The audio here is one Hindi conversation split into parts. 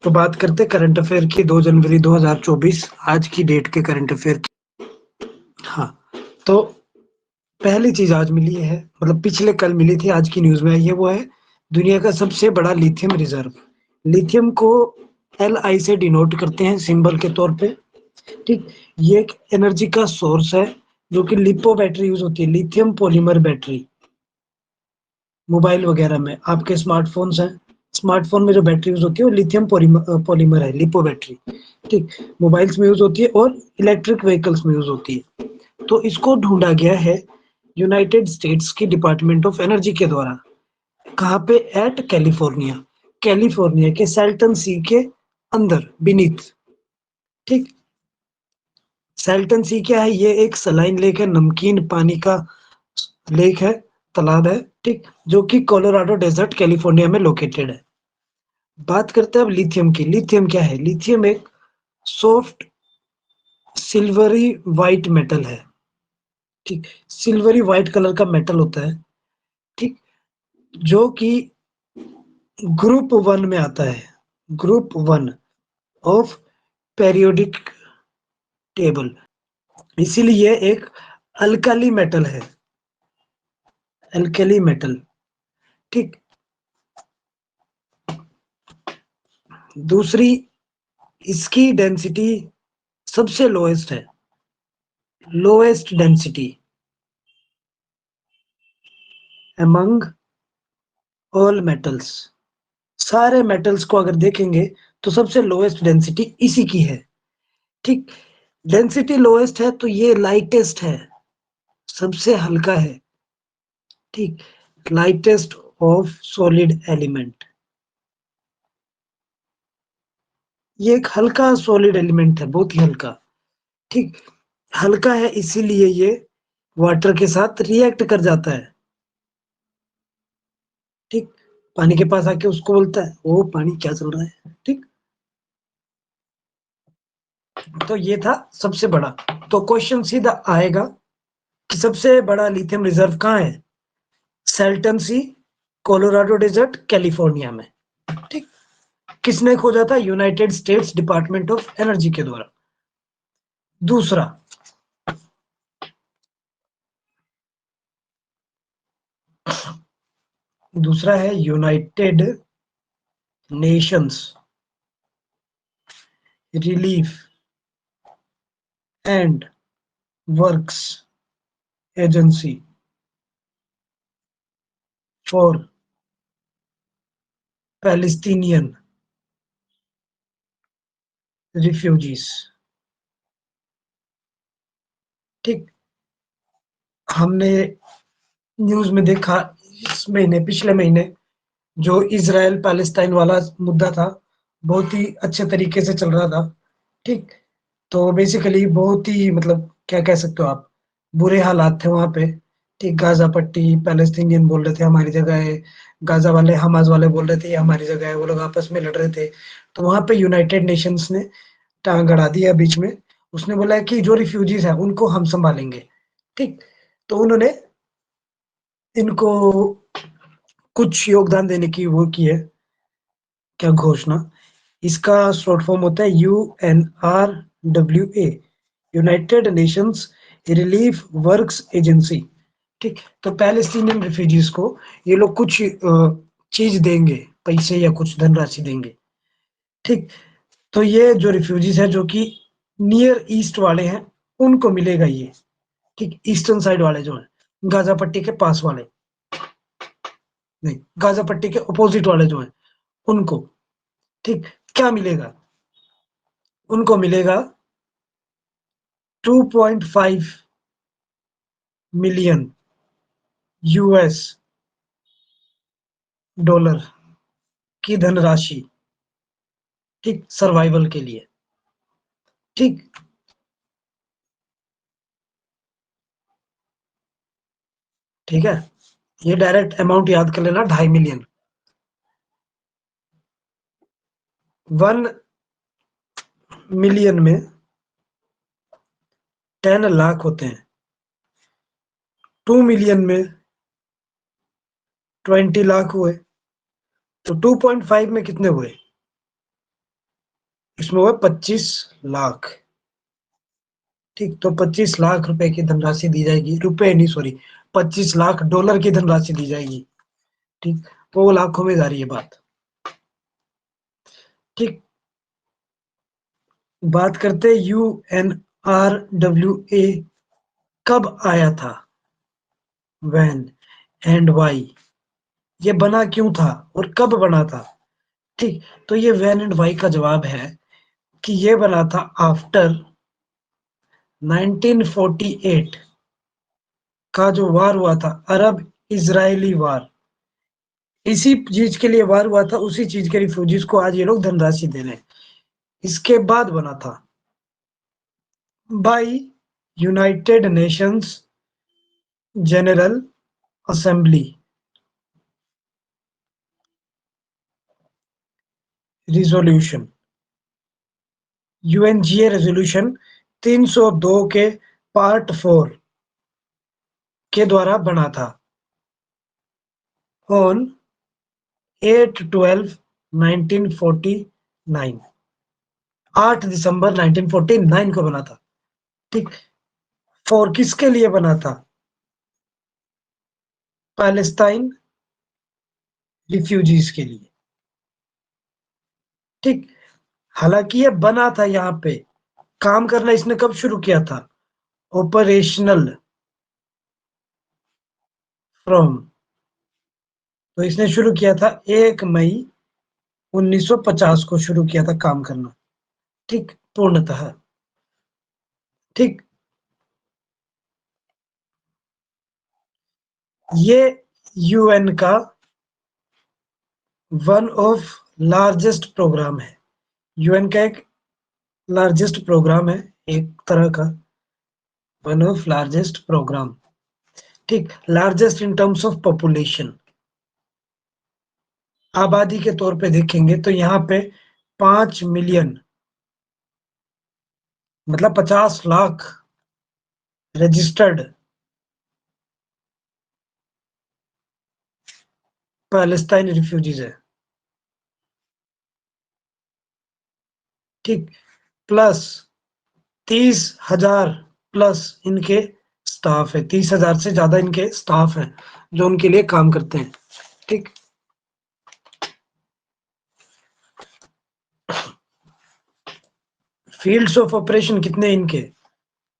तो बात करते हैं करंट अफेयर की 2 जनवरी 2024 आज की डेट के करंट अफेयर की। हाँ, तो पहली चीज आज मिली है, मतलब पिछले कल मिली थी, आज की न्यूज में आई है, वो है दुनिया का सबसे बड़ा लिथियम रिजर्व। लिथियम को Li से डिनोट करते हैं सिंबल के तौर पे। ठीक, ये एक एनर्जी का सोर्स है जो कि लिपो बैटरी यूज होती है, लिथियम पॉलीमर बैटरी। मोबाइल वगैरह में आपके स्मार्टफोन्स हैं, स्मार्टफोन में जो बैटरी यूज होती है वो लिथियम पॉलीमर है, लिपो बैटरी। ठीक, मोबाइल्स में यूज होती है और इलेक्ट्रिक व्हीकल्स में यूज होती है। तो इसको ढूंढा गया है यूनाइटेड स्टेट्स की डिपार्टमेंट ऑफ एनर्जी के द्वारा। कहाँ पे? एट कैलिफोर्निया, कैलिफोर्निया के सैल्टन सी के अंदर, बीनीथ। ठीक, सैल्टन सी क्या है? ये एक सलाइन लेक है, नमकीन पानी का लेक है, तालाब है। ठीक, जो कि कोलोराडो डेजर्ट कैलिफोर्निया में लोकेटेड है। बात करते हैं अब लिथियम की। लिथियम क्या है? लिथियम एक सॉफ्ट सिल्वरी व्हाइट मेटल है। ठीक, सिल्वरी व्हाइट कलर का मेटल होता है। ठीक, जो कि ग्रुप 1 में आता है, ग्रुप 1 ऑफ पेरियोडिक टेबल। इसीलिए एक अल्कली मेटल है, अल्कली मेटल। ठीक, दूसरी, इसकी डेंसिटी सबसे लोएस्ट है, lowest density among all metals. सारे मेटल्स को अगर देखेंगे तो सबसे लोएस्ट डेंसिटी इसी की है। ठीक, डेंसिटी लोएस्ट है तो ये लाइटेस्ट है, सबसे हल्का है। ठीक, लाइटेस्ट ऑफ सॉलिड एलिमेंट। ये एक हल्का सॉलिड एलिमेंट है, बहुत ही हल्का। ठीक, हल्का है इसीलिए ये वाटर के साथ रिएक्ट कर जाता है। ठीक, पानी के पास आके उसको बोलता है, ओ पानी क्या चल रहा है। ठीक, तो ये था सबसे बड़ा। तो क्वेश्चन सीधा आएगा कि सबसे बड़ा लिथियम रिजर्व कहाँ है? सैल्टन सी, कोलोराडो डेजर्ट, कैलिफोर्निया में। ठीक, किसने खोजा था? United states department of energy के द्वारा। दूसरा, दूसरा है United Nations relief and works agency for Palestinian refugees. ठीक, हमने न्यूज में देखा इस महीने, पिछले महीने, जो इजराइल पैलेस्टाइन वाला मुद्दा था, बहुत ही अच्छे तरीके से चल रहा था। ठीक, तो बेसिकली बहुत ही, मतलब क्या कह सकते हो आप, बुरे हालात थे वहां पे। ठीक, गाजा पट्टी, पैलेस्टीनियन बोल रहे थे हमारी जगह है, गाजा वाले, हमास वाले बोल रहे थे ये हमारी जगह है, वो लोग आपस में लड़ रहे थे। तो वहां पे यूनाइटेड नेशंस ने टांग अड़ा दिया बीच में। उसने बोला कि जो रिफ्यूजीज है उनको हम संभालेंगे। ठीक, तो उन्होंने इनको कुछ योगदान देने की वो की है, क्या घोषणा। इसका शॉर्ट फॉर्म होता है UNRWA, United Nations relief works agency. ठीक, तो पैलेस्टीनियन रिफ्यूजीज को ये लोग कुछ चीज देंगे, पैसे या कुछ धनराशि देंगे। ठीक, तो ये जो रिफ्यूजीज है जो कि नियर ईस्ट वाले हैं उनको मिलेगा ये। ठीक, ईस्टर्न साइड वाले जो है, गाजा पट्टी के पास वाले नहीं, गाजा पट्टी के अपोजिट वाले जो है उनको। ठीक, क्या मिलेगा? उनको मिलेगा 2.5 मिलियन यूएस डॉलर की धनराशि। ठीक, सर्वाइवल के लिए। ठीक, ठीक है, ये डायरेक्ट अमाउंट याद कर लेना, 2.5 मिलियन। 1 मिलियन में 10 लाख होते हैं, 2 मिलियन में 20 लाख हुए, तो 2.5 में कितने हुए? इसमें हुआ 25 लाख। ठीक, तो 25 लाख रुपए की धनराशि दी जाएगी, रुपए नहीं सॉरी, 25 लाख डॉलर की धनराशि दी जाएगी। ठीक, तो वो लाखों में जा रही है बात। ठीक, बात करते UNRWA कब आया था, व्हेन एंड व्हाई, ये बना क्यों था और कब बना था। ठीक, तो ये व्हेन एंड व्हाई का जवाब है कि ये बना था आफ्टर 1948 का जो वार हुआ था, अरब इजरायली वार। इसी चीज के लिए वार हुआ था, उसी चीज के रिफ्यूजीज को आज ये लोग धनराशि दे रहे हैं। इसके बाद बना था by United Nations General Assembly, resolution, UNGA resolution 302 के पार्ट 4 के द्वारा बना था ऑन 8/12/1949, 8 दिसंबर 1949 को बना था। ठीक, फॉर किसके लिए बना था, पैलेस्टाइन रिफ्यूजीज के लिए। ठीक, हालांकि ये बना था, यहाँ पे काम करना इसने कब शुरू किया था, ऑपरेशनल फ्रॉम, तो इसने शुरू किया था 1 मई 1950 को शुरू किया था काम करना। ठीक, पूर्णतः। ठीक, ये UN का वन ऑफ लार्जेस्ट प्रोग्राम है। UN का एक लार्जेस्ट प्रोग्राम है, एक तरह का वन ऑफ लार्जेस्ट प्रोग्राम। ठीक, largest in terms of population, आबादी के तौर पे देखेंगे तो यहाँ पे 5 मिलियन, मतलब 50 लाख रजिस्टर्ड पैलेस्टाइन रिफ्यूजीज है। ठीक, प्लस 30,000 प्लस इनके स्टाफ है, 30,000 से ज्यादा इनके स्टाफ है जो उनके लिए काम करते हैं। ठीक, फील्ड्स ऑफ ऑपरेशन कितने इनके,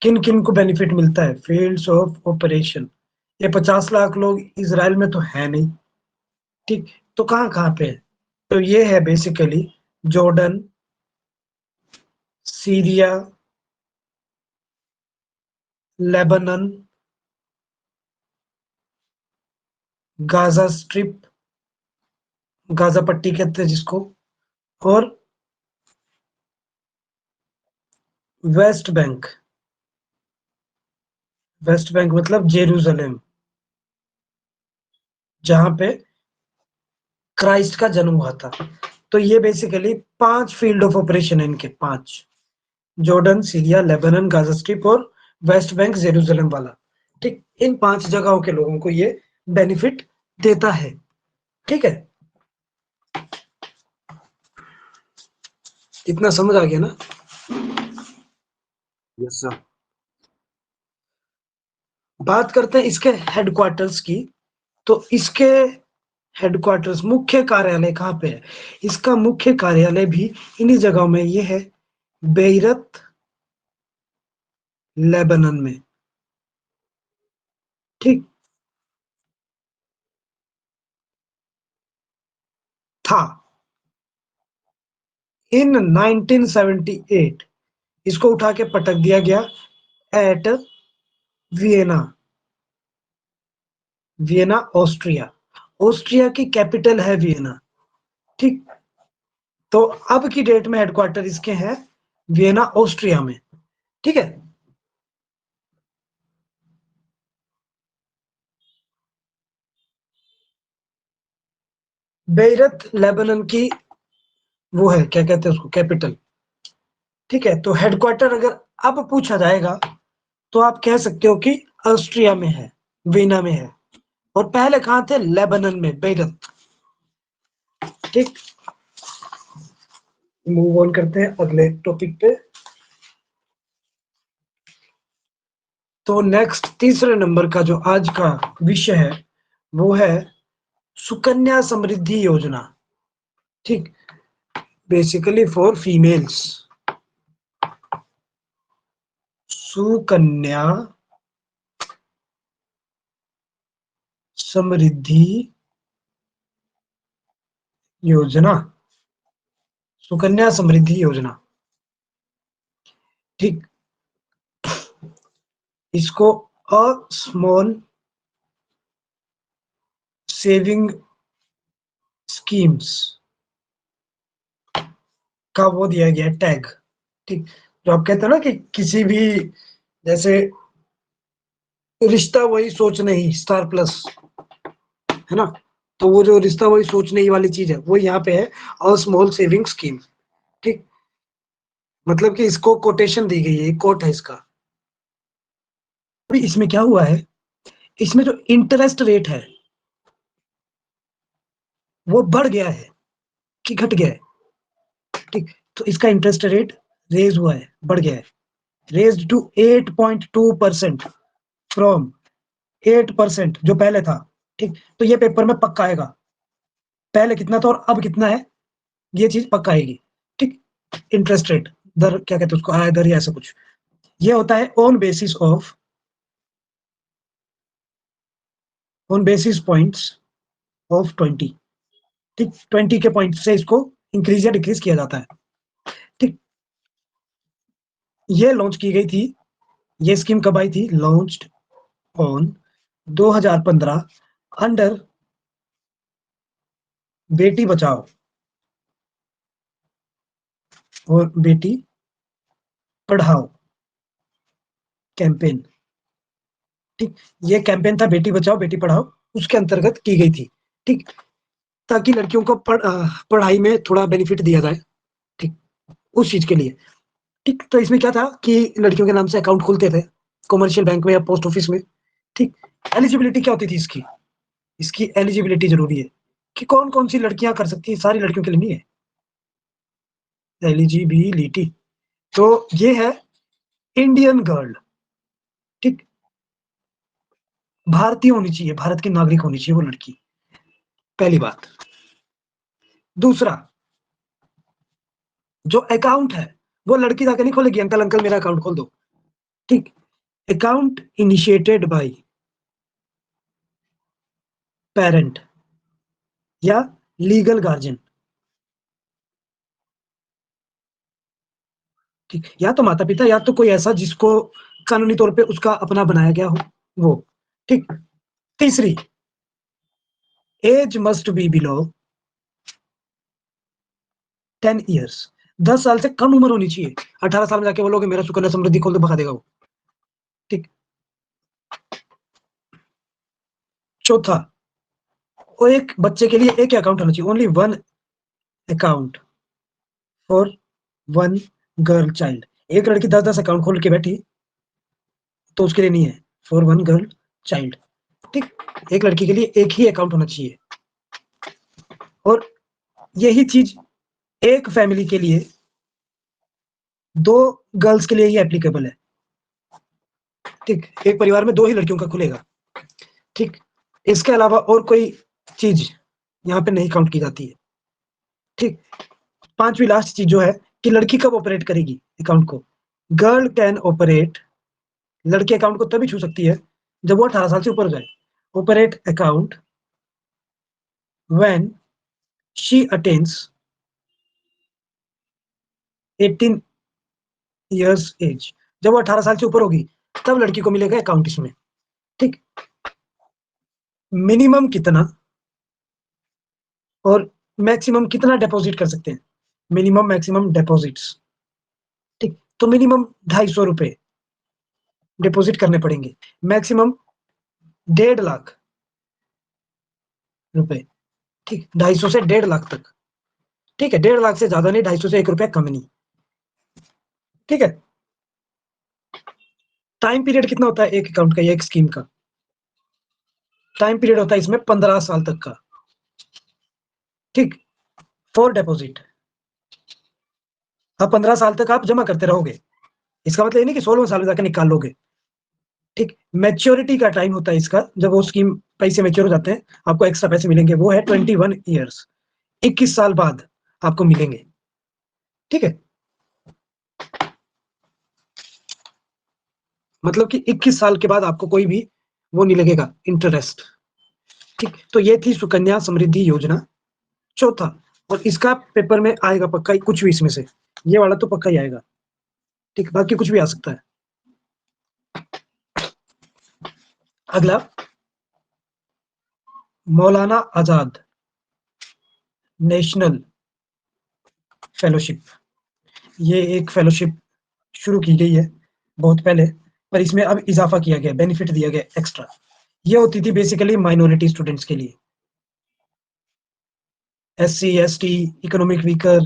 किन किन को बेनिफिट मिलता है, फील्ड्स ऑफ ऑपरेशन, ये 50 लाख लोग इसराइल में तो है नहीं। ठीक, तो कहाँ कहाँ पे है, तो ये है basically Jordan, Syria, Lebanon, Gaza strip, Gaza पट्टी कहते हैं जिसको, और वेस्ट बैंक, वेस्ट बैंक मतलब जेरूसलम, जहां पे क्राइस्ट का जन्म हुआ था। तो ये बेसिकली 5 फील्ड ऑफ ऑपरेशन है इनके, 5, Jordan, Syria, Lebanon, Gaza strip और वेस्ट बैंक जेरूसलम वाला। ठीक, इन 5 जगहों के लोगों को ये बेनिफिट देता है। ठीक है, इतना समझ आ गया ना। Yes sir. बात करते हैं इसके हेडक्वार्टर्स की, तो इसके हेडक्वार्टर्स, मुख्य कार्यालय कहाँ पे है, इसका मुख्य कार्यालय भी इन्हीं जगहों में, ये है बेइरत, लेबनान में। ठीक, था इन 1978 इसको उठा के पटक दिया गया eight Vienna, Vienna Austria, Austria की कैपिटल है वियना। ठीक, तो अब की डेट में हेडक्वार्टर इसके हैं वियना ऑस्ट्रिया में। ठीक है, बेइरत लेबनान की वो है, क्या कहते हैं उसको, कैपिटल। ठीक है, तो हेडक्वार्टर अगर अब पूछा जाएगा तो आप कह सकते हो कि ऑस्ट्रिया में है, वियना में है, और पहले कहाँ थे, लेबनान में, बेइरत। ठीक, मूव ऑन करते हैं अगले टॉपिक पे। तो नेक्स्ट तीसरे नंबर का जो आज का विषय है वो है सुकन्या समृद्धि योजना। ठीक, basically for females. Sukanya Samriddhi योजना। सुकन्या समृद्धि योजना। ठीक, इसको अ स्मॉल सेविंग स्कीम्स का वो दिया गया टैग। ठीक, जो आप कहते हो ना कि किसी भी, जैसे रिश्ता वही सोच नहीं स्टार प्लस, है ना, तो वो जो रिश्ता वही सोच नहीं वाली चीज है वो यहाँ पे है अ स्मॉल सेविंग स्कीम। ठीक, मतलब कि इसको कोटेशन दी गई है, कोट है इसका। अभी इसमें क्या हुआ है, इसमें जो इंटरेस्ट रेट है वो बढ़ गया है कि घट गया है। ठीक, तो इसका इंटरेस्ट रेट रेज हुआ है, बढ़ गया है, रेज टू 8.2% फ्रॉम 8% जो पहले था। ठीक, तो ये पेपर में पक्का आएगा, पहले कितना था और अब कितना है, ये चीज पक्का आएगी। ठीक, इंटरेस्ट रेट दर क्या कहते हैं उसको, आय दर या ऐसा कुछ, ये होता है ऑन बेसिस पॉइंट्स ऑफ 20। ठीक, 20 के पॉइंट से इसको इंक्रीज या डिक्रीज किया जाता है। ठीक, ये लॉन्च की गई थी, ये स्कीम कब आई थी, launched on 2015 under Beti Bachao और बेटी पढ़ाओ कैंपेन। ठीक, ये कैंपेन था बेटी बचाओ बेटी पढ़ाओ, उसके अंतर्गत की गई थी। ठीक, ताकि लड़कियों को पढ़ाई में थोड़ा बेनिफिट दिया जाए। ठीक, उस चीज के लिए। ठीक, तो इसमें क्या था कि लड़कियों के नाम से अकाउंट खुलते थे कमर्शियल बैंक में या पोस्ट ऑफिस में। ठीक, एलिजिबिलिटी क्या होती थी इसकी, इसकी एलिजिबिलिटी जरूरी है कि कौन कौन सी लड़कियां कर सकती है, सारी लड़कियों के लिए नहीं है एलिजिबिलिटी। तो ये है इंडियन गर्ल। ठीक, भारतीय होनी चाहिए, भारत की नागरिक होनी चाहिए वो लड़की, पहली बात। दूसरा, जो अकाउंट है वो लड़की जाके नहीं खोलेगी, अंकल अंकल मेरा अकाउंट खोल दो। ठीक, अकाउंट इनिशिएटेड बाय पेरेंट या लीगल गार्जियन। ठीक, या तो माता पिता या तो कोई ऐसा जिसको कानूनी तौर पे उसका अपना बनाया गया हो वो। ठीक, तीसरी, age must be below 10 years. 10 साल से कम उम्र होनी चाहिए। 18 साल में जाके बोलोगे मेरा सुकन्या समृद्धि खोल दो, भगा देगा वो। ठीक, चौथा, वो एक बच्चे के लिए एक ही अकाउंट होना चाहिए, only one account for one girl child. एक लड़की 10-10 अकाउंट खोल के बैठी तो उसके लिए नहीं है, फॉर वन गर्ल चाइल्ड। ठीक, एक लड़की के लिए एक ही अकाउंट होना चाहिए। और यही चीज एक फैमिली के लिए, दो गर्ल्स के लिए ही एप्लीकेबल है। ठीक, एक परिवार में दो ही लड़कियों का खुलेगा। ठीक, इसके अलावा और कोई चीज यहाँ पे नहीं काउंट की जाती है। ठीक, पांचवी लास्ट चीज जो है कि लड़की कब ऑपरेट करेगी अकाउंट को, गर्ल कैन ऑपरेट, लड़की अकाउंट को तभी छू सकती है जब वो 18 साल से ऊपर हो जाए। Operate account when she attains 18 years age. जब वो 18 साल से ऊपर होगी तब लड़की को मिलेगा अकाउंट इसमें। ठीक, मिनिमम कितना और मैक्सिमम कितना डिपॉजिट कर सकते हैं, मिनिमम मैक्सिमम डिपॉजिट्स। ठीक, तो मिनिमम 250 रुपए डिपॉजिट करने पड़ेंगे, मैक्सिमम 1.5 लाख रुपए। ठीक, 250 से 1.5 लाख तक। ठीक है, 1.5 लाख से ज्यादा नहीं, 250 से 1 रुपया कम नहीं। ठीक है, टाइम पीरियड कितना होता है एक अकाउंट का, एक स्कीम का टाइम पीरियड होता है इसमें 15 साल तक का। ठीक, फॉर डिपॉजिट। अब 15 साल तक आप जमा करते रहोगे, इसका मतलब ये नहीं कि 16वें साल में जाकर निकाल लोगे। ठीक, मैच्योरिटी का टाइम होता है इसका, जब वो स्कीम पैसे मैच्योर हो जाते हैं, आपको एक्स्ट्रा पैसे मिलेंगे, वो है 21 ईयर्स, 21 साल बाद आपको मिलेंगे। ठीक है, मतलब कि 21 साल के बाद आपको कोई भी वो नहीं लगेगा इंटरेस्ट। ठीक, तो ये थी सुकन्या समृद्धि योजना। चौथा, और इसका पेपर में आएगा पक्का ही कुछ भी इसमें से, ये वाला तो पक्का ही आएगा। ठीक, बाकी कुछ भी आ सकता है। अगला, मौलाना आजाद नेशनल फेलोशिप। ये एक फेलोशिप शुरू की गई है बहुत पहले, पर इसमें अब इजाफा किया गया, बेनिफिट दिया गया एक्स्ट्रा। ये होती थी बेसिकली माइनॉरिटी स्टूडेंट्स के लिए, SC ST, इकोनॉमिक वीकर,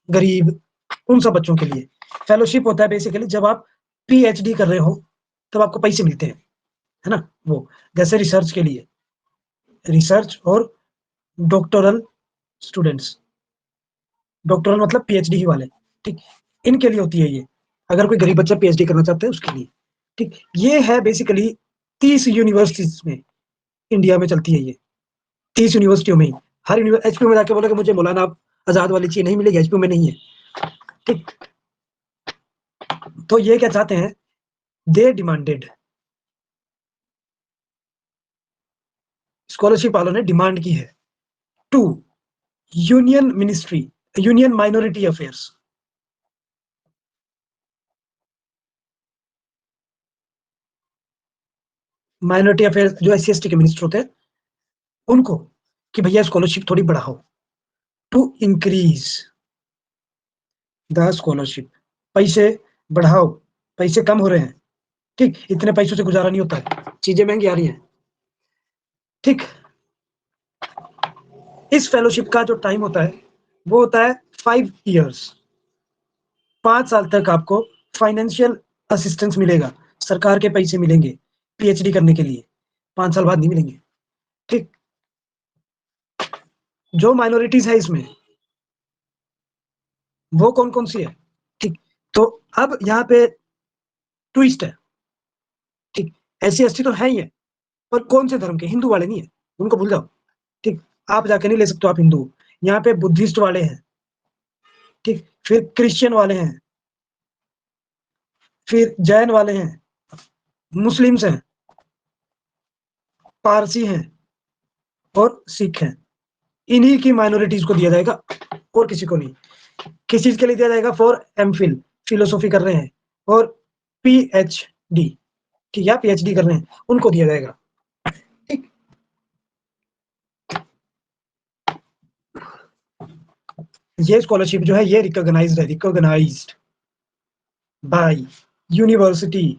गरीब, उन सब बच्चों के लिए। फेलोशिप होता है बेसिकली जब आप PhD कर रहे हो तब आपको पैसे मिलते हैं, है ना, वो जैसे रिसर्च के लिए, रिसर्च और डॉक्टोरल स्टूडेंट्स, डॉक्टोरल मतलब PhD ही वाले। ठीक, इनके लिए होती है ये, अगर कोई गरीब बच्चा PhD करना चाहता है उसके लिए। ठीक, ये है बेसिकली 30 यूनिवर्सिटीज में, इंडिया में चलती है ये, 30 यूनिवर्सिटियों में ही। हर HP में जाके बोलोगे मुझे मौलाना आजाद वाली चीज नहीं मिलेगी, HP में नहीं है। ठीक, तो ये क्या चाहते हैं, दे डिमांडेड, स्कॉलरशिप वालों ने डिमांड की है to union ministry, union minority affairs, minority affairs जो SC ST के मिनिस्टर होते हैं उनको, कि भैया स्कॉलरशिप थोड़ी बढ़ाओ, टू इंक्रीज द स्कॉलरशिप, पैसे बढ़ाओ, पैसे कम हो रहे हैं। ठीक, इतने पैसों से गुजारा नहीं होता है, चीजें महंगी आ रही हैं। ठीक, इस फेलोशिप का जो टाइम होता है वो होता है 5 ईयर्स, 5 साल तक आपको फाइनेंशियल असिस्टेंस मिलेगा, सरकार के पैसे मिलेंगे PhD करने के लिए, 5 साल बाद नहीं मिलेंगे। ठीक, जो माइनॉरिटीज है इसमें वो कौन कौन सी है। ठीक, तो अब यहाँ पे ट्विस्ट है। ठीक, SC ST तो है ही है, पर कौन से धर्म के, हिंदू वाले नहीं है, उनको भूल जाओ। ठीक, आप जाके नहीं ले सकते हो आप हिंदू, यहाँ पे बुद्धिस्ट वाले हैं, ठीक, फिर क्रिश्चियन वाले हैं, फिर जैन वाले हैं, मुस्लिम्स हैं, पारसी हैं और सिख हैं। इन्हीं की माइनॉरिटीज को दिया जाएगा और किसी को नहीं। किस चीज के लिए दिया जाएगा, फॉर MPhil, फिलोसॉफी कर रहे हैं, और PhD, ठीक, या PhD कर रहे हैं, उनको दिया जाएगा। ठीक, ये स्कॉलरशिप जो है ये रिकॉग्नाइज्ड है, recognised by university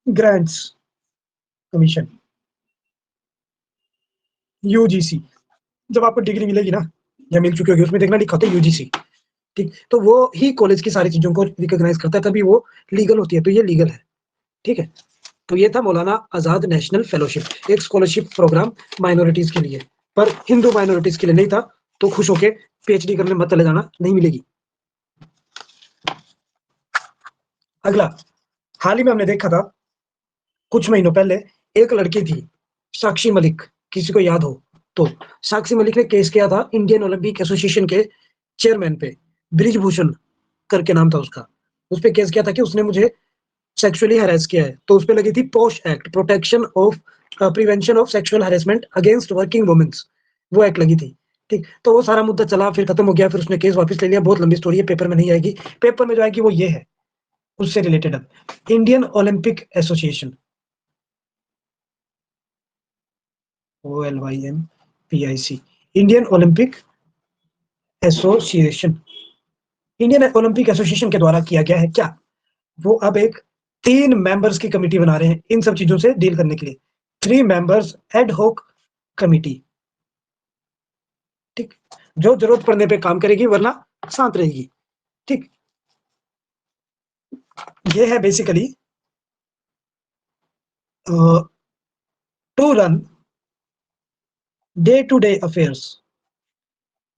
grants commission, UGC। जब आपको डिग्री मिलेगी ना, या मिल चुकी होगी, उसमें देखना लिखा होता है UGC। ठीक, तो वो ही कॉलेज की सारी चीजों को रिकॉग्नाइज करता है, तभी वो लीगल होती है, तो ये लीगल है। ठीक है, तो ये था मौलाना आजाद नेशनल फेलोशिप, एक स्कॉलरशिप प्रोग्राम माइनॉरिटीज के लिए, पर हिंदू माइनॉरिटीज के लिए नहीं था, तो खुश होके PhD करने मत चले जाना, नहीं मिलेगी। अगला, हाल ही में हमने देखा था कुछ महीनों पहले, एक लड़की थी साक्षी मलिक, किसी को याद हो तो। साक्षी मलिक ने केस किया था इंडियन ओलंपिक एसोसिएशन के चेयरमैन पे, ब्रिजभूषण करके नाम था उसका। उस पे केस किया था कि उसने मुझे सेक्सुअली हरास किया है, तो उस पे लगी थी POSH act, protection of prevention of sexual harassment against working womens, वो एक्ट लगी थी। ठीक, तो वो सारा मुद्दा चला, फिर खत्म हो गया, फिर उसने केस वापस ले लिया, बहुत लंबी स्टोरी है, पेपर में नहीं आएगी। पेपर में जो आएगी वो ये है, उससे रिलेटेड। अब Indian Olympic association, OLYMPIC, Indian Olympic association, Indian Olympic association के द्वारा किया गया है क्या, वो अब एक 3 मेंबर्स की कमिटी बना रहे हैं इन सब चीजों से डील करने के लिए, 3 मेंबर्स एड होक कमिटी। ठीक, जो जरूरत पड़ने पे काम करेगी, वरना शांत रहेगी। ठीक, ये है basically to run day to day affairs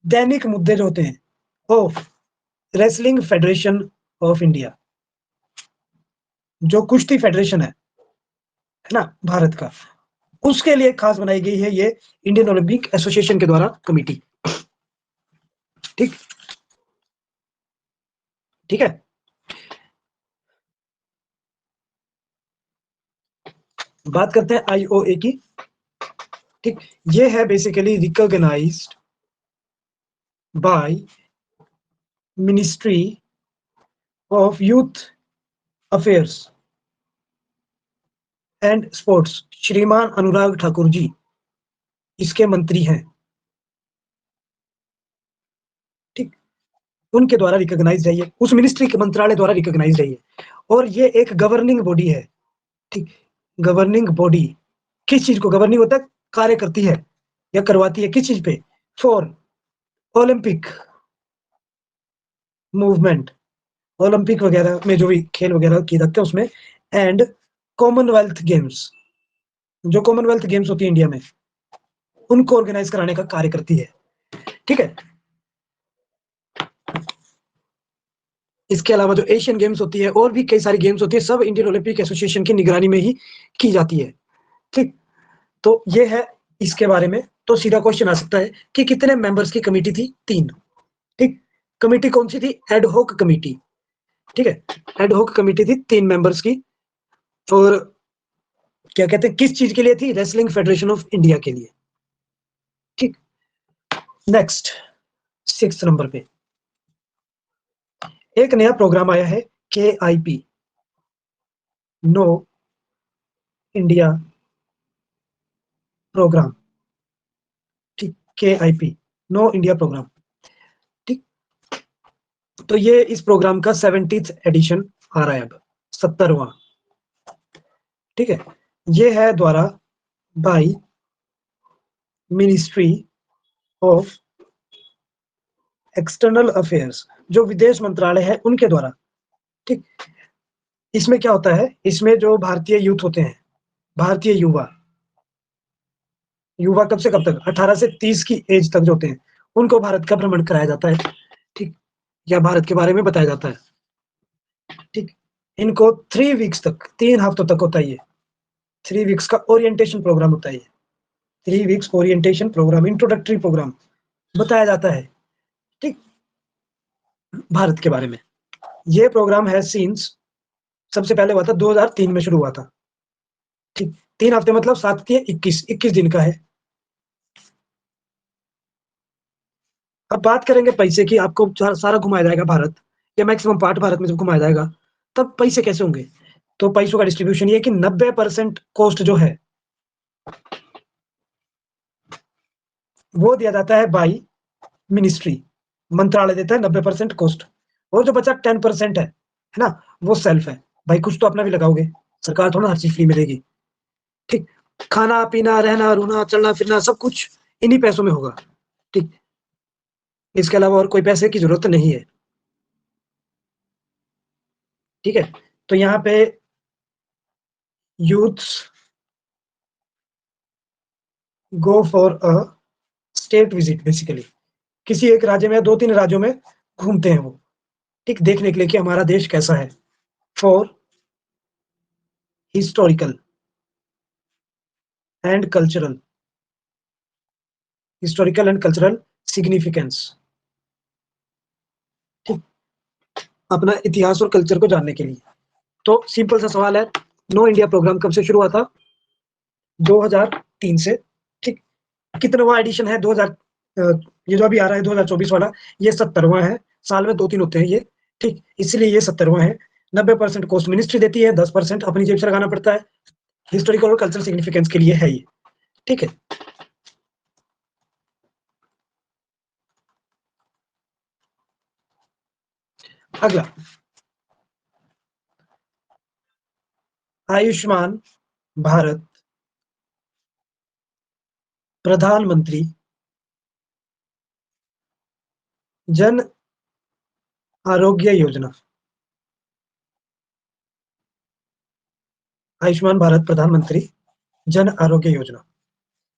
दैनिक मुद्दे जो होते हैं of wrestling federation of India, जो कुश्ती फेडरेशन है ना भारत का, उसके लिए खास बनाई गई है ये इंडियन ओलंपिक एसोसिएशन के द्वारा कमेटी। ठीक, ठीक है। बात करते हैं आईओए की। ठीक, ये है basically recognised by ministry of youth affairs and sports. श्रीमान अनुराग ठाकुर जी इसके मंत्री हैं। ठीक, उनके द्वारा रिकॉग्नाइज है ये, उस मिनिस्ट्री के मंत्रालय द्वारा रिकॉग्नाइज है ये, और ये एक गवर्निंग बॉडी है। ठीक, गवर्निंग बॉडी किस चीज को गवर्निंग होता है, कार्य करती है या करवाती है किस चीज पे, फॉर ओलंपिक मूवमेंट, ओलंपिक वगैरह में जो भी खेल वगैरह किए जाते हैं उसमें, एंड कॉमनवेल्थ गेम्स, जो कॉमनवेल्थ गेम्स होती है इंडिया में, उनको ऑर्गेनाइज कराने का कार्य करती है। ठीक है। इसके अलावा जो एशियन गेम्स होती है और भी कई सारी गेम्स होती है, सब इंडियन ओलंपिक एसोसिएशन की निगरानी में ही की जाती है। ठीक, तो ये है इसके बारे में। तो सीधा क्वेश्चन आ सकता है कि कितने मेंबर्स की कमेटी थी, 3। ठीक, कमेटी कौन सी थी, एडहॉक कमेटी। ठीक है, एडहॉक कमेटी थी 3 मेंबर्स की, और क्या कहते हैं किस चीज के लिए थी, रेसलिंग फेडरेशन ऑफ इंडिया के लिए। ठीक, नेक्स्ट 6 नंबर पे एक नया प्रोग्राम आया है, KIP, नो इंडिया प्रोग्राम। ठीक, KIP, नो इंडिया प्रोग्राम। ठीक, तो ये इस प्रोग्राम का 70th एडिशन आ रहा है अब, 70वां। ठीक है, ये है द्वारा bye ministry of external affairs, जो विदेश मंत्रालय है उनके द्वारा। ठीक, इसमें क्या होता है, इसमें जो भारतीय यूथ होते हैं, भारतीय युवा, युवा कब से कब तक, 18 से 30 की एज तक जो होते हैं, उनको भारत का भ्रमण कराया जाता है। ठीक, या भारत के बारे में बताया जाता है। ठीक, इनको 3 वीक्स तक, 3 हफ्तों तक होता है ये, 3 वीक्स का ओरिएंटेशन प्रोग्राम होता है ये, 3 weeks orientation programme, introductory programme बताया जाता है। ठीक, भारत के बारे में। ये प्रोग्राम है सीन्स, सबसे पहले हुआ था 2003 में शुरू हुआ था। ठीक, 3 हफ्ते मतलब 7 के 21 दिन का है। अब बात करेंगे पैसे की, आपको सारा घुमाया जाएगा भारत, या मैक्सिमम पार्ट भारत में जब घुमाया जाएगा, तब पैसे कैसे होंगे। तो पैसों का डिस्ट्रीब्यूशन ये है कि 90% कॉस्ट जो है वो दिया जाता है बाई मिनिस्ट्री, मंत्रालय देता है 90% कॉस्ट, और जो बचा 10% है ना, वो सेल्फ है। भाई कुछ तो अपना भी लगाओगे, सरकार थोड़ा हर चीज फ्री में देगी। ठीक, खाना पीना रहना रुना चलना फिरना सब कुछ इन्हीं पैसों में होगा। ठीक, इसके अलावा और कोई पैसे की जरूरत नहीं है। ठीक है, तो यहाँ पे youths go for a state visit, basically किसी एक राज्य में, 2-3 राज्यों में घूमते हैं वो। ठीक, देखने के लिए कि हमारा देश कैसा है, for historical and cultural, historical and cultural significance. ठीक, अपना इतिहास और कल्चर को जानने के लिए। तो सिंपल सा सवाल है, नो इंडिया प्रोग्राम कब से शुरू हुआ था, 2003 से। ठीक, कितनवा एडिशन है, 2000, ये जो अभी आ रहा है 2024 वाला, ये 70वां है। साल में 2-3 होते हैं ये। ठीक, इसलिए ये 70वां है। 90% कॉस्ट मिनिस्ट्री देती है, 10% अपनी जेब से लगाना पड़ता है। हिस्टोरिकल और कल्चरल सिग्निफिकेंस के लिए है ये। ठीक है, अगला, आयुष्मान भारत प्रधानमंत्री जन आरोग्य योजना। आयुष्मान भारत प्रधानमंत्री जन आरोग्य योजना।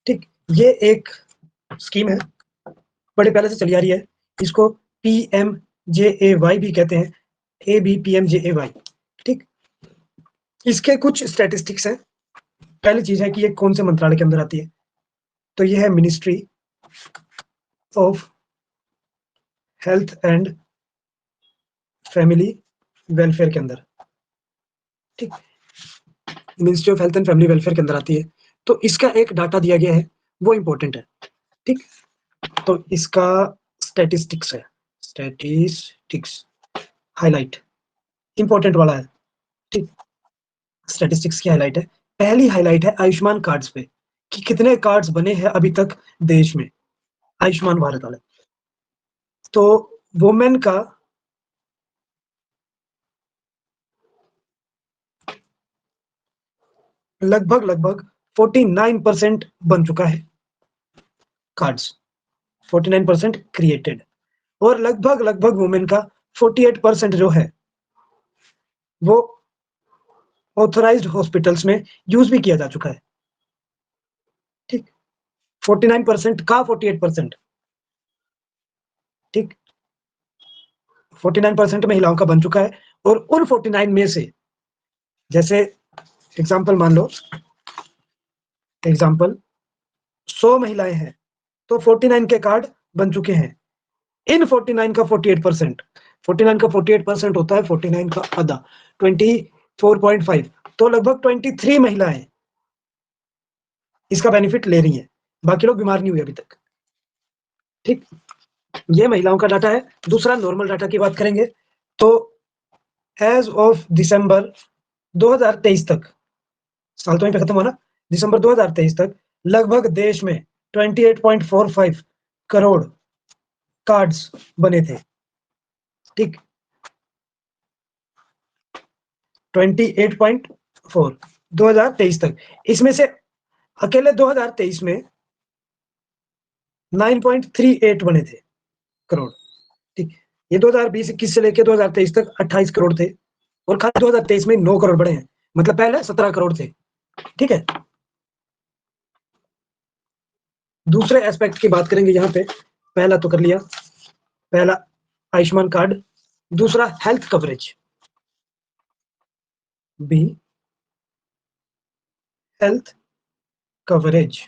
ठीक, ये एक स्कीम है बड़े पहले से चली आ रही है। इसको PMJAY भी कहते हैं, ABPMJAY। ठीक, इसके कुछ स्टैटिस्टिक्स हैं। पहली चीज है कि ये कौन से मंत्रालय के अंदर आती है, तो ये है ministry of health and family welfare के अंदर। ठीक, ministry of health and family welfare के अंदर आती है। तो इसका एक डाटा दिया गया है, वो इंपॉर्टेंट है। ठीक, तो इसका स्टैटिस्टिक्स है, स्टैटिस्टिक्स हाईलाइट इंपॉर्टेंट वाला है। ठीक, स्टैटिस्टिक्स की हाईलाइट है। पहली हाईलाइट है आयुष्मान कार्ड्स पे, कि कितने कार्ड्स बने हैं अभी तक देश में, आयुष्मान भारत वाले। तो वुमेन का लगभग 49% बन चुका है कार्ड्स, 49% क्रिएटेड। और लगभग वुमेन का 48% जो है वो ऑथराइज्ड हॉस्पिटल्स में यूज भी किया जा चुका है। ठीक, 49% का 48%। ठीक, 49% महिलाओं का बन चुका है। और उन 49 में से, जैसे एग्जाम्पल मान लो, एग्जाम्पल 100 महिलाएं हैं, तो 49 के कार्ड बन चुके हैं। इन 49 का 48%, 49 का 48% होता है 49 का आधा, 24.5, तो लगभग 23 महिलाएं इसका बेनिफिट ले रही हैं। बाकी लोग बीमार नहीं हुए अभी तक। ठीक, ये महिलाओं का डाटा है। दूसरा नॉर्मल डाटा की बात करेंगे, तो एज ऑफ दिसंबर 2023 तक, साल तो वहीं पे खत्म हुआ ना, दिसंबर 2023 तक लगभग देश में 28.45 करोड़ कार्ड्स बने थे। ठीक, 28.4 2023 तक। इसमें से अकेले 2023 में 9.38 बने थे करोड़। ठीक, ये 2020-21 से लेकर 2023 तक 28 करोड़ थे, और खाली 2023 में 9 करोड़ बढ़े हैं, मतलब पहले 17 करोड़ थे। ठीक है, दूसरे एस्पेक्ट की बात करेंगे यहाँ पे। पहला तो कर लिया, पहला आयुष्मान कार्ड। दूसरा health coverage, B health coverage.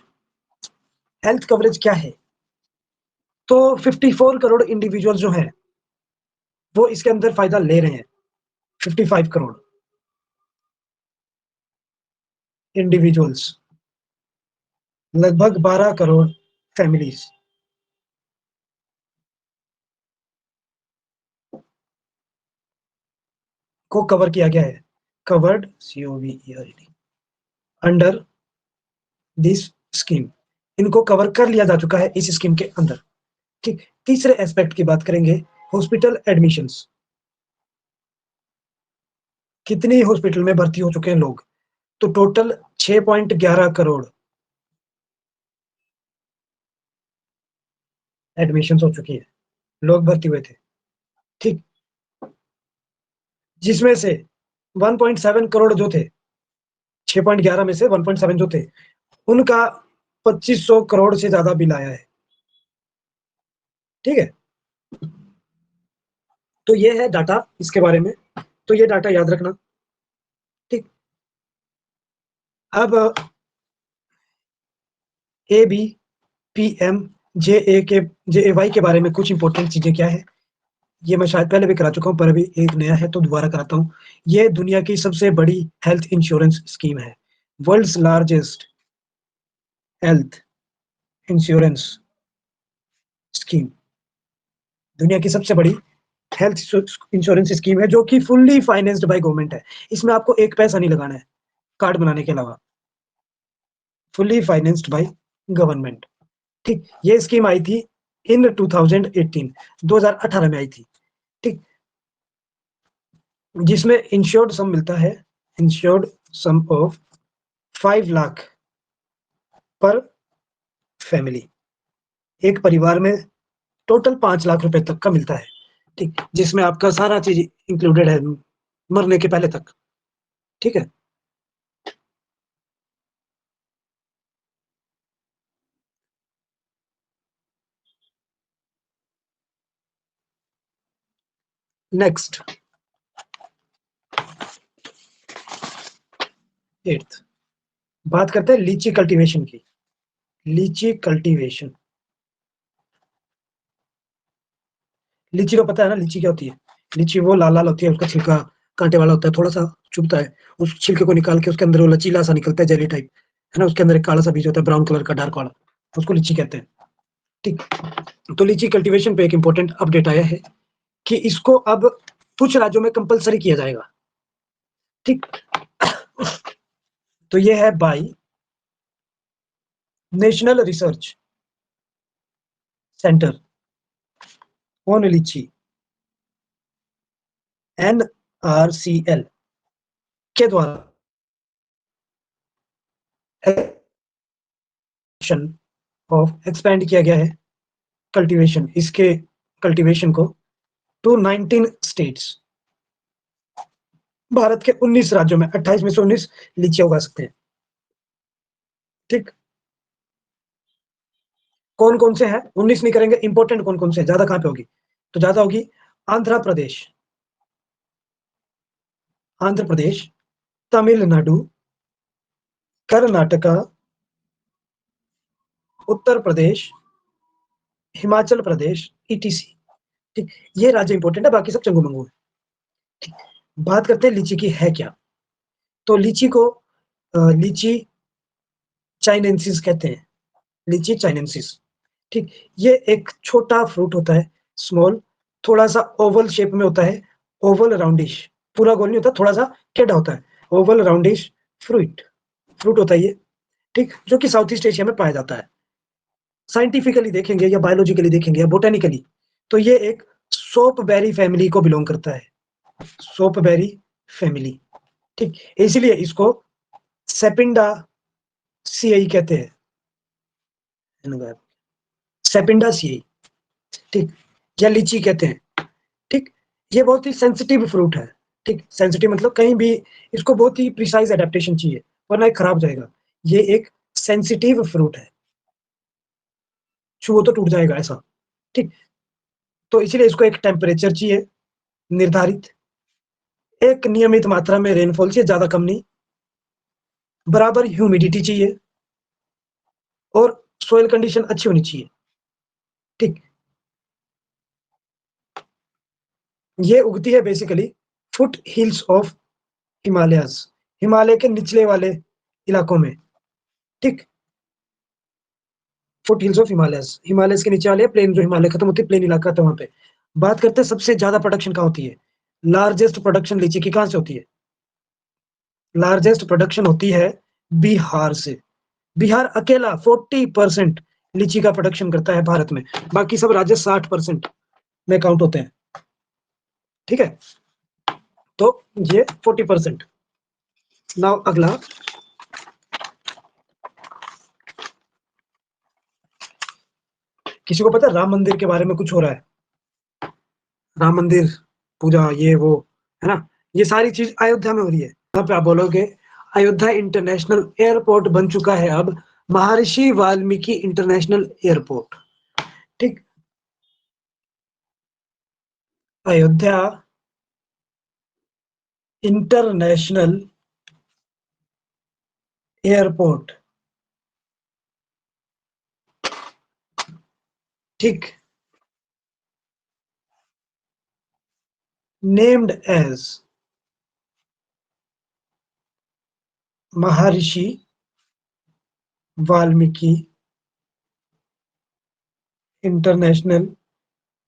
Health coverage क्या है, तो 54 करोड़ इंडिविजुअल जो हैं वो इसके अंदर फायदा ले रहे हैं। 55 करोड़ इंडिविजुअल्स, लगभग 12 करोड़ फैमिलीज को कवर किया गया है। Covered, COVERD, under this scheme, इनको कवर कर लिया जा चुका है इस स्कीम के अंदर। ठीक, तीसरे एस्पेक्ट की बात करेंगे, हॉस्पिटल एडमिशंस। कितनी हॉस्पिटल में भर्ती हो चुके हैं लोग, तो टोटल 6.11 करोड़ एडमिशंस हो चुकी है, लोग भर्ती हुए थे। ठीक, जिसमें से 1.7 करोड़ जो थे, 6.11 में से 1.7 जो थे, उनका 2500 करोड़ से ज्यादा बिल आया है। ठीक है, तो ये है डाटा इसके बारे में, तो ये डाटा याद रखना। ठीक, अब ABPMJAY के बारे में कुछ इंपॉर्टेंट चीजें क्या है, ये मैं शायद पहले भी करा चुका हूं, पर अभी एक नया है तो दोबारा कराता हूं। ये दुनिया की सबसे बड़ी हेल्थ इंश्योरेंस स्कीम है, world's largest health insurance scheme, दुनिया की सबसे बड़ी हेल्थ इंश्योरेंस स्कीम है, जो कि फुल्ली फाइनेंस्ड बाय गवर्नमेंट है। इसमें आपको एक पैसा नहीं लगाना है कार्ड बनाने के अलावा, फुल्ली फाइनेंस्ड बाय गवर्नमेंट। ठीक, ये स्कीम आई थी इन 2018, 2018 में आई थी। ठीक, जिसमें इंश्योर्ड सम मिलता है, इंश्योर्ड सम ऑफ 5 लाख पर फैमिली, एक परिवार में टोटल 5 लाख रुपए तक का मिलता है। ठीक, जिसमें आपका सारा चीज इंक्लूडेड है, मरने के पहले तक। ठीक है, नेक्स्ट 8th बात करते हैं लीची कल्टीवेशन की। लीची कल्टीवेशन, लीची को पता है ना लीची क्या होती है? लीची वो लाल लाल होती है, उसका छिलका कांटे वाला होता है, थोड़ा सा चुभता है। उस छिलके को निकाल के उसके अंदर वो लचीला सा निकलता है, जेली टाइप, है ना? उसके अंदर एक काला सा बीज होता है, ब्राउन कलर का, डार्क वाला, उसको लीची कहते हैं। ठीक, तो लीची कल्टीवेशन पे एक इंपॉर्टेंट अपडेट आया है कि इसको अब कुछ राज्यों में कंपलसरी किया जाएगा। ठीक, तो ये है by national research centre on लीची, NRCL के द्वारा ऑफ एक्सपेंड किया गया है कल्टीवेशन, इसके कल्टीवेशन को टू 19 स्टेट्स। भारत के 19 राज्यों में 28 में से 19 लीचियां उगा सकते हैं। ठीक, कौन कौन से हैं? 19 नहीं करेंगे, इंपॉर्टेंट कौन कौन से, ज्यादा कहां पे होगी? तो ज्यादा होगी आंध्र प्रदेश, आंध्र प्रदेश, तमिलनाडु, कर्नाटका, उत्तर प्रदेश, हिमाचल प्रदेश, ETC। ठीक, ये राज्य इंपॉर्टेंट है, बाकी सब चंगू मंगू है। ठीक, बात करते हैं लीची की है क्या। तो लीची को लीची चाइनेंसिस कहते हैं, लीची चाइनेंसिस। ठीक, ये एक छोटा फ्रूट होता है, स्मॉल, थोड़ा सा ओवल शेप में होता है, ओवल राउंडिश, पूरा गोल नहीं होता, थोड़ा सा टेढ़ा होता है, ओवल राउंडिश फ्रूट फ्रूट होता है ये। ठीक, जो कि साउथ ईस्ट एशिया में पाया जाता है। साइंटिफिकली देखेंगे या बायोलॉजिकली देखेंगे या बोटेनिकली, तो ये एक सोप बेरी फैमिली को बिलोंग करता है, सोप बेरी फैमिली। ठीक, इसलिए इसको सेपिंडा सीई कहते हैं, सेपिंडा सीई। ठीक, या लीची कहते हैं। ठीक, ये बहुत ही सेंसिटिव फ्रूट है। ठीक, सेंसिटिव मतलब कहीं भी इसको बहुत ही प्रिसाइज एडेप्टेशन चाहिए, वरना ये खराब जाएगा। ये एक सेंसिटिव फ्रूट है, छुओ तो टूट जाएगा ऐसा। ठीक, तो इसलिए इसको एक टेम्परेचर चाहिए निर्धारित, एक नियमित मात्रा में रेनफॉल चाहिए, ज्यादा कम नहीं, बराबर ह्यूमिडिटी चाहिए, और सोयल कंडीशन अच्छी होनी चाहिए। ठीक, ये उगती है basically foot hills of Himalayas, Himalaya के निचले वाले इलाकों में। ठीक, foot hills of Himalayas, Himalayas के नीचे वाले प्लेन, जो हिमालय खत्म होती है, प्लेन इलाका था वहां पे। बात करते हैं सबसे ज्यादा प्रोडक्शन कहाँ होती है, लार्जेस्ट प्रोडक्शन लीची की कहां से होती है? लार्जेस्ट प्रोडक्शन होती है बिहार से। बिहार अकेला 40% लीची का प्रोडक्शन करता है भारत में, बाकी सब राज्य 60% में काउंट होते हैं। ठीक है, तो ये 40%। नाउ अगला, किसी को पता है राम मंदिर के बारे में कुछ हो रहा है? राम मंदिर पूजा, ये वो, है ना? ये सारी चीज अयोध्या में हो रही है। यहाँ पे आप बोलोगे अयोध्या इंटरनेशनल एयरपोर्ट बन चुका है अब, महर्षि वाल्मीकि इंटरनेशनल एयरपोर्ट। ठीक, अयोध्या इंटरनेशनल एयरपोर्ट। ठीक, नेम्ड एज महर्षि वाल्मीकि इंटरनेशनल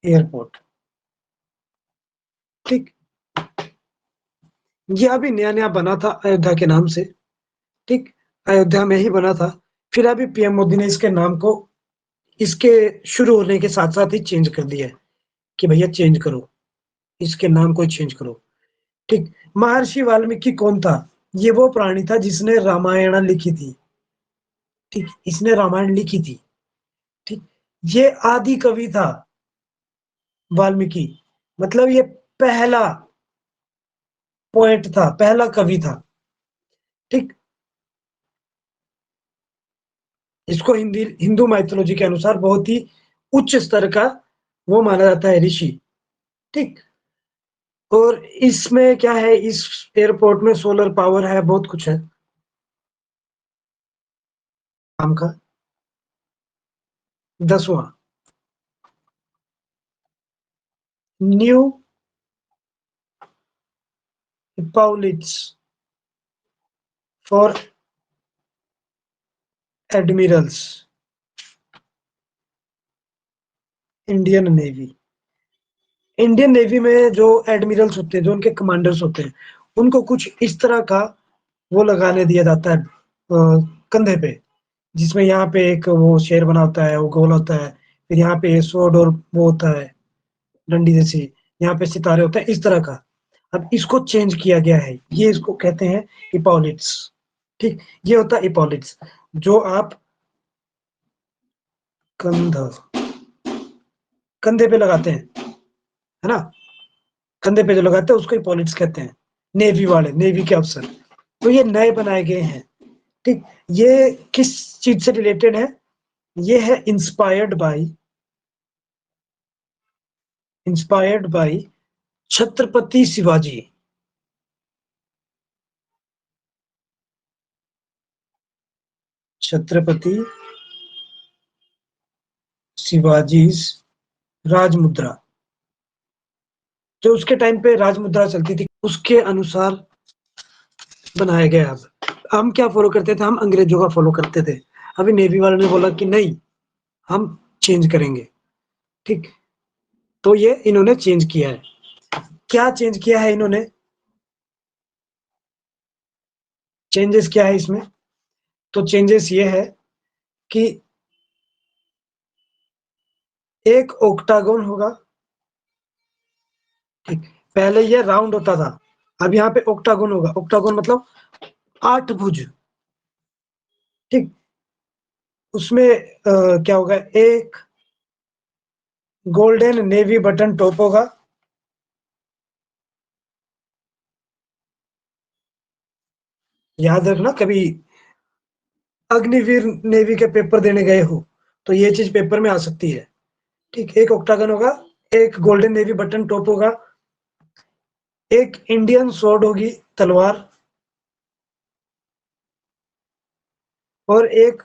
एयरपोर्ट। ठीक, ये अभी नया नया बना था अयोध्या के नाम से। ठीक, अयोध्या में ही बना था, फिर अभी PM मोदी ने इसके नाम को, इसके शुरू होने के साथ साथ ही चेंज कर दिया है कि भैया चेंज करो, इसके नाम को चेंज करो। ठीक, महर्षि वाल्मीकि कौन था? ये वो प्राणी था जिसने रामायण लिखी थी। ठीक, इसने रामायण लिखी थी। ठीक, ये आदि कवि था वाल्मीकि, मतलब ये पहला पोएट था, पहला कवि था। ठीक, इसको हिंदी हिंदू माइथोलॉजी के अनुसार बहुत ही उच्च स्तर का वो माना जाता है ऋषि। ठीक, और इसमें क्या है, इस एयरपोर्ट में सोलर पावर है, बहुत कुछ है काम का। 10वां, new epaulettes for admirals, Indian Navy. Indian Navy में जो एडमिरल्स होते हैं, जो उनके कमांडर्स होते हैं, उनको कुछ इस तरह का वो लगाने दिया जाता है कंधे पे, जिसमें यहाँ पे एक वो शेर बना होता है, वो गोल होता है, फिर यहाँ पे स्वॉर्ड और वो होता है डंडी जैसी, यहाँ पे सितारे होते हैं इस तरह का। अब इसको चेंज किया गया है, ये इसको कहते हैं इपॉलिट्स। ठीक, ये होता है इपॉलिट्स, जो आप कंधा कंधे पे लगाते हैं, है ना, कंधे पे जो लगाते हैं उसको इपॉलिट्स कहते हैं, नेवी वाले, नेवी के अफसर। तो ये नए बनाए गए हैं। ठीक, ये किस चीज से रिलेटेड है? ये है इंस्पायर्ड बाय छत्रपति शिवाजी। छत्रपति शिवाजी राजमुद्रा, जो उसके टाइम पे राजमुद्रा चलती थी, उसके अनुसार बनाया गया। अब हम क्या फॉलो करते थे? हम अंग्रेजों का फॉलो करते थे। अभी नेवी वालों ने बोला कि नहीं, हम चेंज करेंगे। ठीक, तो ये इन्होंने चेंज किया है। क्या चेंज किया है इन्होंने? चेंजेस क्या है इसमें? तो चेंजेस ये है कि एक ऑक्टागोन होगा। ठीक, पहले ये राउंड होता था, अब यहाँ पे ऑक्टागोन होगा। ऑक्टागोन मतलब 8 भुज। ठीक, उसमें क्या होगा? एक गोल्डन नेवी बटन टॉप होगा, याद रखना कभी अग्निवीर नेवी के पेपर देने गए हो तो ये चीज पेपर में आ सकती है। ठीक, एक ऑक्टागन होगा, एक गोल्डन नेवी बटन टॉप होगा, एक इंडियन स्वॉर्ड होगी, तलवार, और एक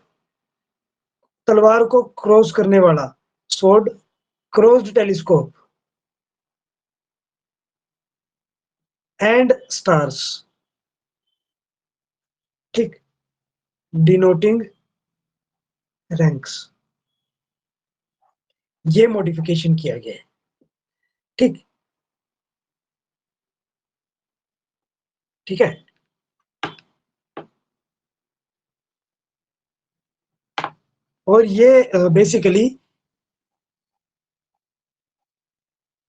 तलवार को क्रॉस करने वाला sword, crossed telescope, and stars. ठीक, डिनोटिंग रैंक्स। ये मॉडिफिकेशन किया गया है। ठीक, ठीक है। और ये बेसिकली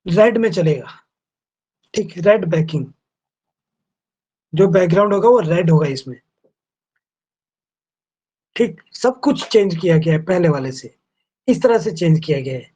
रेड में चलेगा। ठीक, रेड बैकिंग, जो बैकग्राउंड होगा वो रेड होगा इसमें। ठीक, सब कुछ चेंज किया गया है पहले वाले से, इस तरह से चेंज किया गया है।